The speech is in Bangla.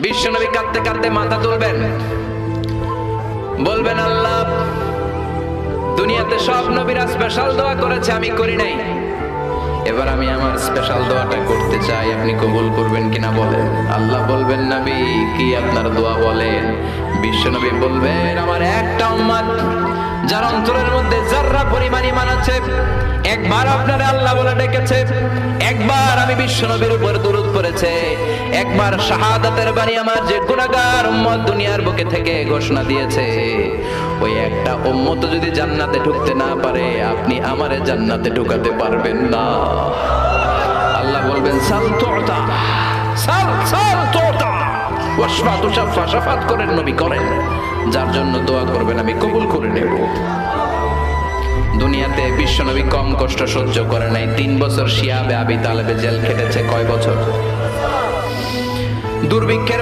বিশ্বনবী কাঁদতে কাঁদতে মাথা তুলবেন, বলবেন আল্লাহ, দুনিয়াতে সব নবীরা স্পেশাল দোয়া করেছে, আমি করি নাই, এবার আমি আমার স্পেশাল দোয়াটা করতে চাই, আপনি কবুল করবেন কিনা বলেন। আল্লাহ বলবেন, নবী কি আপনার দোয়া বলেন? বিশ্বনবী বলবেন, আমার একটা উম্মত যার অন্তরের মধ্যে যাররা পরিমাণ ঈমান আছে, একবার আপনারে আল্লাহ বলে ডেকেছে, একবার আমি বিশ্বনবীর উপর দুরূদ পড়েছে, একবার শাহাদাতের বাণী আমার যে গুনাহগার উম্মত দুনিয়ার বুকে থেকে ঘোষণা দিয়েছে, ওই একটা উম্মত যদি জান্নাতে ঢুকতে না পারে, আপনি আমারে জান্নাতে ঢুকাতে পারবেন না। আল্লাহ বলবেন, সাল তুতা, সাল সাল তুতা, ওয়াশফা তুশাফা, শাফাত করেন নবী করেন, যার জন্য দোয়া করবেন আমি কবুল করে নেব। দুনিয়াতে বিশ্বনবী কম কষ্ট সহ্য করে নাই। 3 বছর শিয়াবে আবি তালেবে জেল খেটেছে। কয় বছর? দুর্ভিক্ষের